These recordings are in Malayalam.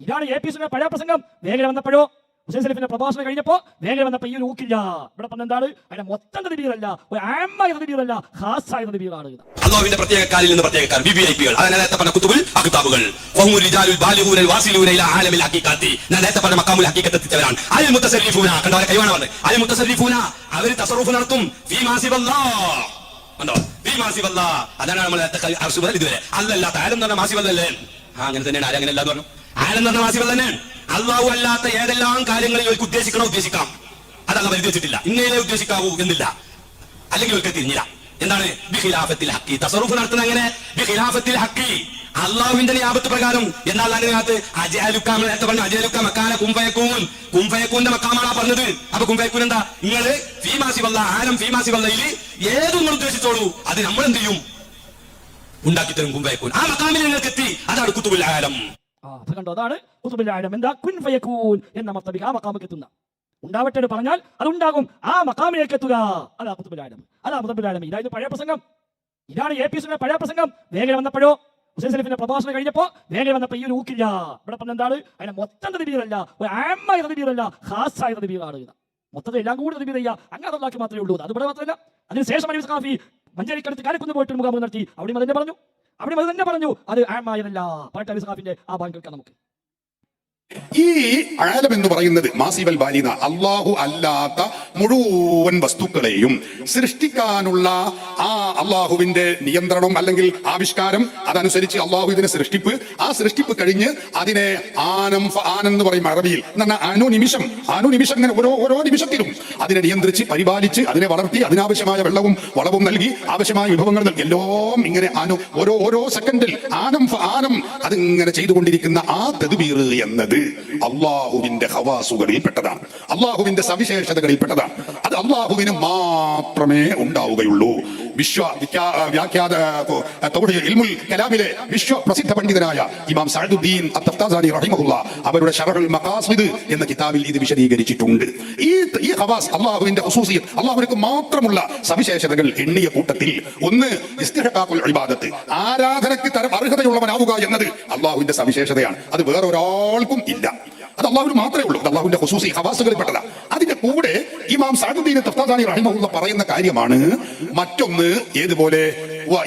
ഇതാണ് AP സുന്നയുടെ പഴയ പ്രസംഗം. വേഗം വന്നപ്പോഴോ ഹുസൈൻ സലഫിന്റെ പ്രഭാഷണം കഴിഞ്ഞപ്പോൾ വേഗം വന്നപ്പോൾ ഈ ഒരു ഊക്കില്ല. ഇവിടെ പറഞ്ഞ എന്താണ്? അതിന്റെ മൊത്തം തദ്ബീറല്ല, ഒരു ആമായ തദ്ബീറല്ല, ഖാസായ തദ്ബീറാണ്. അല്ലാഹുവിന്റെ പ്രത്യേകക്കാരിൽ നിന്ന് പ്രത്യേകക്കാർ വിവിഐപികൾ. അത് നേരത്തെ പറഞ്ഞ കുതുബുൽ അഖ്താബുകൾ. വഹും റിജാലുൽ ബാലിഗൂന വാസിലൂന ഇലാ ആലമിൽ ഹഖീഖത്തി. നേരത്തെ പറഞ്ഞ മഖാമുൽ ഹഖീഖത്ത് എത്തിച്ചവരാണ്. അൽ മുതസർരിഫൂന. കണ്ടവരെ കൈവാണ് പറഞ്ഞത്. അൽ മുതസർരിഫൂന, അവർ തസറുഫ് നടത്തും. ഫീ മാസിബല്ലാഹ്. കണ്ടോ? ഫീ മാസിബല്ലാഹ്. അതാണ് നമ്മൾ അർശ് മുതൽ ഇതുവരെ അല്ലല്ലാത്ത ആലം എന്ന് പറഞ്ഞ മാസിബല്ലല്ലേ. അങ്ങനെ തന്നെയാണ്. ആരും അങ്ങനെ അല്ലാന്ന് പറഞ്ഞു. ആലം എന്ന് പറഞ്ഞ മാസിബല്ല തന്നെയാണ്. അള്ളാഹു അല്ലാത്ത ഏതെല്ലാം കാര്യങ്ങളിൽ അവർക്ക് ഉദ്ദേശിക്കാം. അതല്ല വരുത്തി വെച്ചിട്ടില്ല. ഇന്നേലെ ഉദ്ദേശിക്കാവൂ എന്നില്ല, അല്ലെങ്കിൽ അവർക്ക് തിരിഞ്ഞില്ല. എന്താണ്? ബിഖിലാഫത്തിൽ ഹഖി. തസറുഫ് നടത്തുന്ന എങ്ങനെ? ബിഖിലാഫത്തിൽ ഹഖി, അള്ളാഹുവിന്റെ നിയാബത്ത് പ്രകാരം. എന്നാൽ അതിനകത്ത് അജയലുക്കാം നേരത്തെ പറഞ്ഞു. അജയലുക്ക മക്കാന കുംഫയക്കൂൻ. കുംഫയക്കൂന്റെ മക്കാമാണ് പറഞ്ഞത്. അപ്പൊ കുംഫയക്കൂൻ എന്താ? നിങ്ങള് ഫീമാസിവല്ല ആലം ഫീമാസിവല്ലയിൽ ഏതൊന്നും ഉദ്ദേശിച്ചോളൂ, അത് നമ്മൾ എന്ത് ചെയ്യും? ഉണ്ടാക്കിത്തരും കുംഫയക്കൂൻ. ആ മക്കാമിൽ നിങ്ങൾക്ക് എത്തി. അതാണ് കുതുബുൽ ആലം. കണ്ടോ? അതാണ് കുതുബുൽ ആലം. എന്താ? കുൻ ഫയകൂൻ എന്ന മർത്തബിക ആ മക്കാമിലേക്ക് എത്തുന്ന. ഉണ്ടാവട്ടെ എന്ന് പറഞ്ഞാൽ അതുണ്ടാകും. ആ മക്കാമിലേക്ക് എത്തുക. അതാ കുതുബുൽ ആലം. അതാ കുതുബുൽ ആലം. ഇതായിരുന്നു പഴയ പ്രസംഗം. ഇതാണ് AP സുന്നയുടെ പഴയ പ്രസംഗം. വേഗം വന്നപ്പോഴോ ഹുസൈൻ സലഫിന്റെ പ്രഭാഷണം കഴിഞ്ഞപ്പോൾ വേഗം വന്നപ്പോൾ ഈ ഒരു ഊക്കില്ല. ഇവിടെ പറഞ്ഞ എന്താണ്? അതിന്റെ മൊത്തം തദ്ബീറല്ല, ഒരു ആമായ തദ്ബീറല്ല, ഖാസായ തദ്ബീറാണ്. മൊത്തത്തിൽ എല്ലാം കൂടി തദ്ബീർ ചെയ്യുക. അങ്ങനെ അതുണ്ടാക്കി മാത്രമേ ഉള്ളൂ. അത് ഇവിടെ മാത്രമല്ല. അതിനുശേഷം അലി സഖാഫി മഞ്ചേരിക്കടുത്ത് കാലിക്കുന്ന് പോയിട്ട് മുഖാമുഖം നടത്തി. അവിടെ അത് തന്നെ പറഞ്ഞു. അത് ആമായതല്ല. പറയട്ടെ അലി സഖാഫിന്റെ ആ ഭാഗം കേൾക്കാം നമുക്ക്. ഈ ആലം എന്ന് പറയുന്നത് മാസിവൽ ബാലിന, അള്ളാഹു അല്ലാത്ത മുഴുവൻ വസ്തുക്കളെയും സൃഷ്ടിക്കാനുള്ള ആ അള്ളാഹുവിന്റെ നിയന്ത്രണം അല്ലെങ്കിൽ ആവിഷ്കാരം, അതനുസരിച്ച് അള്ളാഹു ഇതിനെ ആ സൃഷ്ടിപ്പ് കഴിഞ്ഞ് അതിനെ ആനെന്ന് പറയും അറബിയിൽ. അനുനിമിഷം ഇങ്ങനെ ഓരോ നിമിഷത്തിലും അതിനെ നിയന്ത്രിച്ച് പരിപാലിച്ച് അതിനെ വളർത്തി അതിനാവശ്യമായ വെള്ളവും വളവും നൽകി ആവശ്യമായ വിഭവങ്ങൾ നൽകി എല്ലാം ഇങ്ങനെ ഓരോ സെക്കൻഡിൽ ആനം അതിങ്ങനെ ചെയ്തുകൊണ്ടിരിക്കുന്ന ആ തദ്ബീർ എന്നത് അള്ളാഹുവിന്റെ ഖവാസുകളിൽ പെട്ടതാണ്, അള്ളാഹുവിന്റെ സവിശേഷതകളിൽ പെട്ടതാണ്. അത് അള്ളാഹുവിന് മാത്രമേ ഉണ്ടാവുകയുള്ളൂ. കലാമിലെ വിശ്വപ്രസിദ്ധ പണ്ഡിതനായ ഇമാം സഅദുദ്ദീൻ അത്തഫ്താസാനി റഹിമഹുല്ലാ അവരുടെ ശറഹുൽ മഖാസിദ് എന്ന കിതാബിൽ ഇത് വിശദീകരിച്ചിട്ടുണ്ട്. ഈ ഖവാസ്, അള്ളാഹുവിന്റെ ഖുസൂസിയത്ത്, അള്ളാഹുവിനക്ക് മാത്രമുള്ള സവിശേഷതകൾ എണ്ണിയ കൂട്ടത്തിൽ ഒന്ന് ഇസ്തിഹ്ഖാഖുൽ ഇബാദത്ത്, ആരാധനയ്ക്ക് അർഹതയുള്ളവനാവുക എന്നത് അള്ളാഹുവിന്റെ സവിശേഷതയാണ്. അത് വേറെ ഒരാൾക്കും ഇല്ല. അത് അള്ളാഹുവിന് മാത്രമേ ഉള്ളൂ. അത് അള്ളാഹുവിന്റെ ഖുസൂസി ഖവാസുകളിൽ പെട്ടതാണ്. അതിന്റെ കൂടെ ഇമാം സഅദുദ്ദീൻ തഫ്താസാനി റഹിമഹുല്ലാ പറയുന്ന കാര്യമാണ് മറ്റൊന്ന്. ഏതുപോലെ?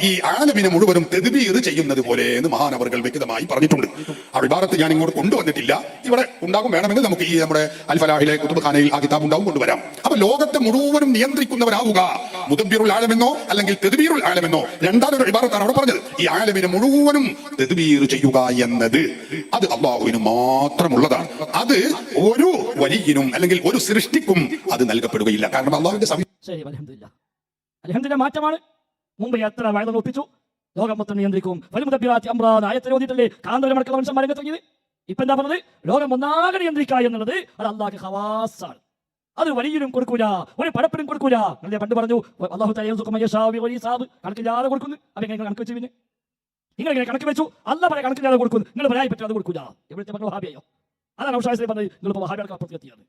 ഈ ആലമിനെ മുഴുവനും തദ്ബീർ ചെയ്യുന്നത് പോലെ എന്ന് മഹാനവറുകൾ വ്യക്തമായി പറഞ്ഞിട്ടുണ്ട്. ആ ഇബാറത്ത് ഞാൻ ഇങ്ങോട്ട് കൊണ്ടുവന്നിട്ടില്ല. ഇവിടെ ഉണ്ടാകും. വേണമെങ്കിൽ നമുക്ക് ഈ നമ്മുടെ അൽ ഫലാഹിലെ കുതുബ്ഖാനയിൽ ആ കിതാബ് ഉണ്ടാവും, കൊണ്ടുവരാം. അപ്പൊ ലോകത്തെ മുഴുവനും നിയന്ത്രിക്കുന്നവരാവുക, മുദബ്ബിറുൽ ആലമെന്നോ അല്ലെങ്കിൽ തദ്ബീറുൽ ആലമെന്നോ രണ്ടാമതൊരു ഇബാറത്താണ് അവിടെ പറഞ്ഞത്. ഈ ആലമിനെ മുഴുവനും തദ്ബീർ ചെയ്യുക എന്നത് അത് അള്ളാഹുവിന് മാത്രമുള്ളതാണ്. അത് ഒരു വലിയനും അല്ലെങ്കിൽ ഒരു സൃഷ്ടിക്കും അത് നൽകപ്പെടുകയില്ല. കാരണം അള്ളാഹുവിന്റെ ശരി. അൽഹംദുലില്ലാഹ് മാറ്റമാണ്. മുമ്പ് എത്ര വയലുകൾ ഒപ്പിച്ചു. ലോകം മൊത്തം നിയന്ത്രിക്കും. ആയത്തിൽ ഓതിയിട്ടല്ലേ കാന്തപുരമടക്കുള്ള മനുഷ്യന്മാരെ തുടങ്ങിയത്. ഇപ്പൊ എന്താ പറഞ്ഞത്? ലോകം ഒന്നാകെ നിയന്ത്രിക്കുക എന്നുള്ളത് അത് അള്ളാഹുവിന്റെ ഖവാസാണ്. അത് വലിയനും കൊടുക്കൂല, ഒരു പടപ്പിനും കൊടുക്കൂല. അല്ലേ പണ്ട് പറഞ്ഞു അള്ളാഹു കണക്കില്ലാതെ കൊടുക്കുന്നു. അപ്പൊ എങ്ങനെ കണക്ക് വെച്ചു? പിന്നെ നിങ്ങൾ ഇങ്ങനെ കണക്ക് വെച്ചു. അള്ളാഹ് പറയാൻ കണക്കില്ലാതെ കൊടുക്കുന്നു. നിങ്ങൾ പറയാൻ പറ്റാതെ കൊടുക്കൂല. എവിടുത്തെ പറഞ്ഞു വഹാബിയോ? അതാണ് ഔഷാദിനെ പറഞ്ഞത്. നിങ്ങൾ വഹാബികൾക്ക് അപ്പുറത്ത് എത്തിയത്.